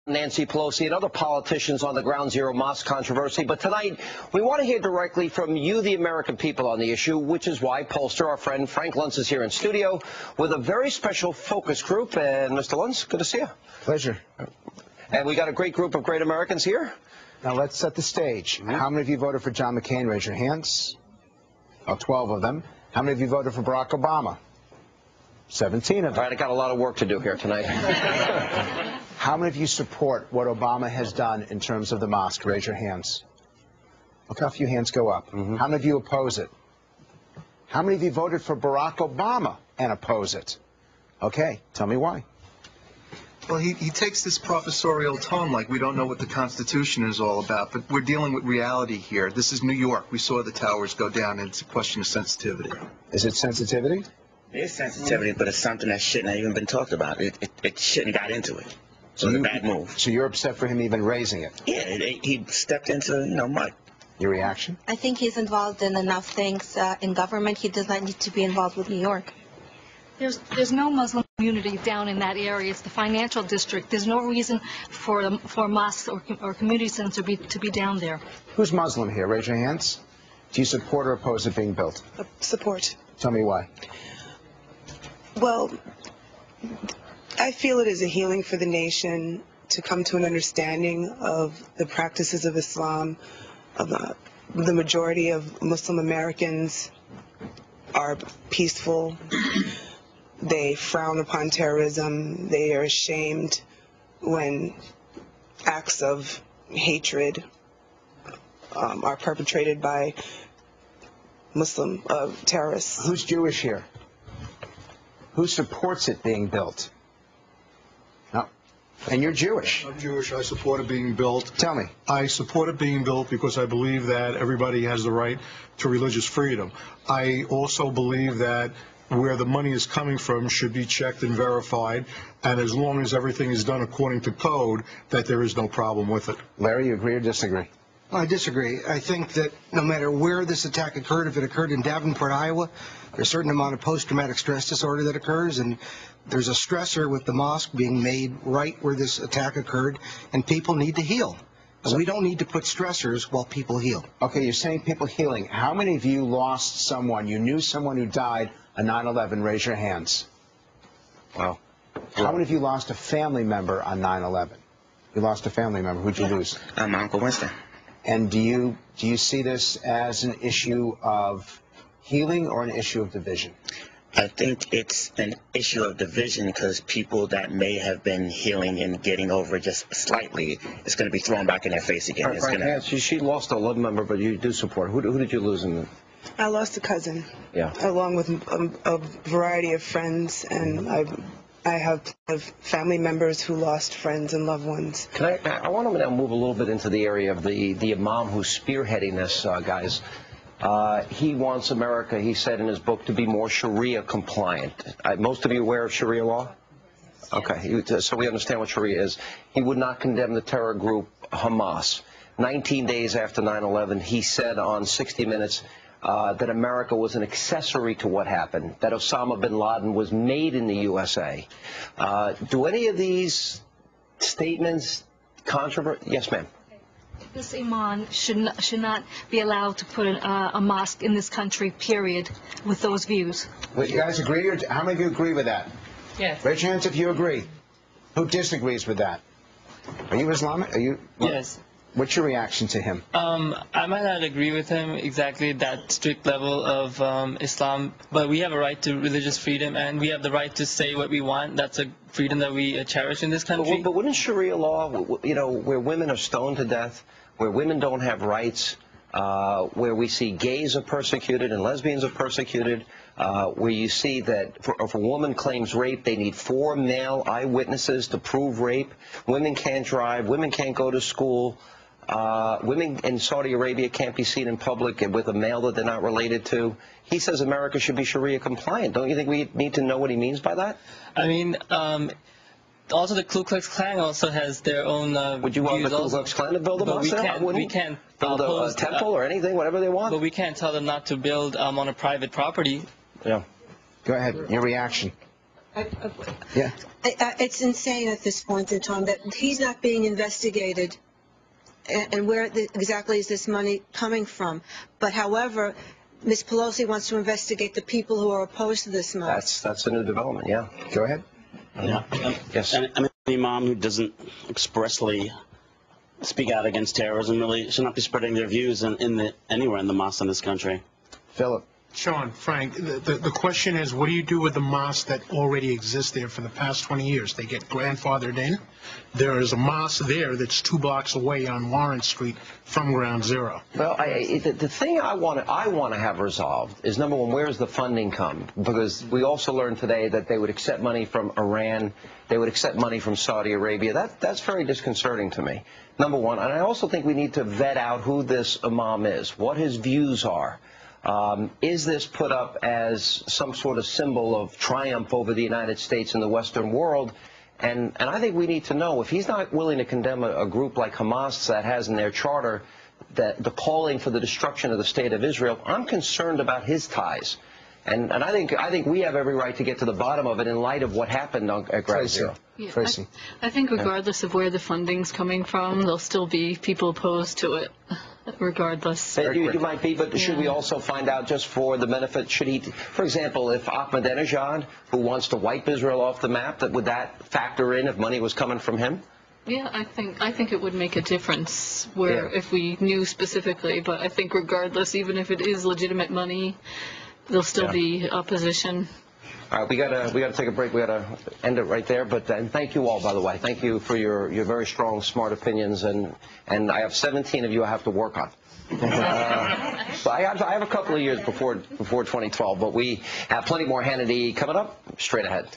Nancy Pelosi and other politicians on the Ground Zero mosque controversy. But tonight, we want to hear directly from you, the American people, on the issue, which is why pollster, our friend Frank Luntz, is here in studio with a very special focus group. And Mr. Luntz, good to see you. Pleasure. And we got a great group of great Americans here. Now let's set the stage. How many of you voted for John McCain? Raise your hands. Oh, 12 of them. How many of you voted for Barack Obama? 17 of them. All right, I got a lot of work to do here tonight. How many of you support what Obama has done in terms of the mosque? Raise your hands. Look how few hands go up. How many of you oppose it? How many of you voted for Barack Obama and oppose it? Okay, tell me why. Well, he takes this professorial tone like we don't know what the Constitution is all about, but we're dealing with reality here. This is New York. We saw the towers go down, and it's a question of sensitivity. Is it sensitivity? It is sensitivity, but it's something that shouldn't have even been talked about. It shouldn't have got into it. So it's a bad move. So you're upset for him even raising it? Yeah, he stepped into, mud. Your reaction? I think he's involved in enough things in government. He does not need to be involved with New York. There's no Muslim community down in that area. It's the financial district. There's no reason for mosques or community centers to be down there. Who's Muslim here? Raise your hands. Do you support or oppose it being built? Support. Tell me why. Well, I feel it is a healing for the nation to come to an understanding of the practices of Islam. The majority of Muslim Americans are peaceful. They frown upon terrorism. They are ashamed when acts of hatred are perpetrated by Muslim terrorists. Who's Jewish here? Who supports it being built? No. And you're Jewish. I'm Jewish. I support it being built. Tell me. I support it being built because I believe that everybody has the right to religious freedom. I also believe that where the money is coming from should be checked and verified, and as long as everything is done according to code, that there is no problem with it. Larry, you agree or disagree? I disagree. I think that no matter where this attack occurred, if it occurred in Davenport, Iowa, there's a certain amount of post-traumatic stress disorder that occurs, and there's a stressor with the mosque being made right where this attack occurred, and people need to heal. So we don't need to put stressors while people heal. Okay, you're saying people healing. How many of you lost someone, you knew someone who died on 9/11? Raise your hands. Wow. How many of you lost a family member on 9/11? You lost a family member. Who'd you lose? My Uncle Winston. And do you see this as an issue of healing or an issue of division? I think it's an issue of division because people that may have been healing and getting over it just slightly, it's going to be thrown back in their face again. Right, right. She lost a love member, but you do support. Who did you lose in? I lost a cousin. Yeah. Along with a variety of friends, and I have family members who lost friends and loved ones. I want to now move a little bit into the area of the imam who's spearheading this, guys. He wants America, he said in his book, to be more Sharia compliant. Most of you aware of Sharia law? Okay, so we understand what Sharia is. He would not condemn the terror group Hamas. 19 days after 9/11, he said on 60 Minutes that America was an accessory to what happened, that Osama bin Laden was made in the USA. Do any of these statements controversial? Yes, ma'am. This imam should not be allowed to put a mosque in this country, period, with those views. Well, you guys agree? Or how many of you agree with that? Yes. Raise your hands if you agree. Who disagrees with that? Are you Islamic? Are you? Yes. What's your reaction to him? I might not agree with him exactly that strict level of Islam, but we have a right to religious freedom, and we have the right to say what we want. That's a freedom that we cherish in this country. But wouldn't Sharia law, where women are stoned to death, where women don't have rights, where we see gays are persecuted and lesbians are persecuted, where you see that if a woman claims rape, they need 4 male eyewitnesses to prove rape. Women can't drive. Women can't go to school. Women in Saudi Arabia can't be seen in public with a male that they're not related to. He says America should be Sharia compliant. Don't you think we need to know what he means by that? I mean, also the Ku Klux Klan also has their own Would you want the Ku Klux Klan to build a mosque? We can't build a temple or anything, whatever they want? But we can't tell them not to build on a private property. Yeah. Go ahead. Your reaction. Yeah. It's insane at this point in time that he's not being investigated, and where exactly is this money coming from? But however, Ms. Pelosi wants to investigate the people who are opposed to this money. That's a new development. Yeah. Go ahead. Yeah. Yes. And an imam who doesn't expressly speak out against terrorism really should not be spreading their views anywhere in the mosque in this country. Philip. Sean, Frank, the question is, what do you do with the mosque that already exists there for the past 20 years? They get grandfathered in. There is a mosque there that's 2 blocks away on Lawrence Street from Ground Zero. Well, the thing I want to have resolved is, number one, where's the funding come? Because we also learned today that they would accept money from Iran, they would accept money from Saudi Arabia. That's very disconcerting to me, number one. And I also think we need to vet out who this imam is, what his views are. Is this put up as some sort of symbol of triumph over the United States and the Western world? And I think we need to know, if he's not willing to condemn a group like Hamas that has in their charter that the calling for the destruction of the state of Israel, I'm concerned about his ties. And I think we have every right to get to the bottom of it in light of what happened at Ground Zero. Yeah, Tracy. I think regardless of where the funding's coming from, there'll still be people opposed to it, regardless. You might be, but should we also find out, just for the benefit, should he, for example, if Ahmadinejad, who wants to wipe Israel off the map, would that factor in if money was coming from him? Yeah, I think it would make a difference if we knew specifically, but I think regardless, even if it is legitimate money, there'll still be opposition. All right, we gotta take a break. We gotta end it right there. But thank you all, by the way. Thank you for your very strong, smart opinions. And I have 17 of you I have to work on. So I have a couple of years before 2012, but we have plenty more Hannity coming up straight ahead.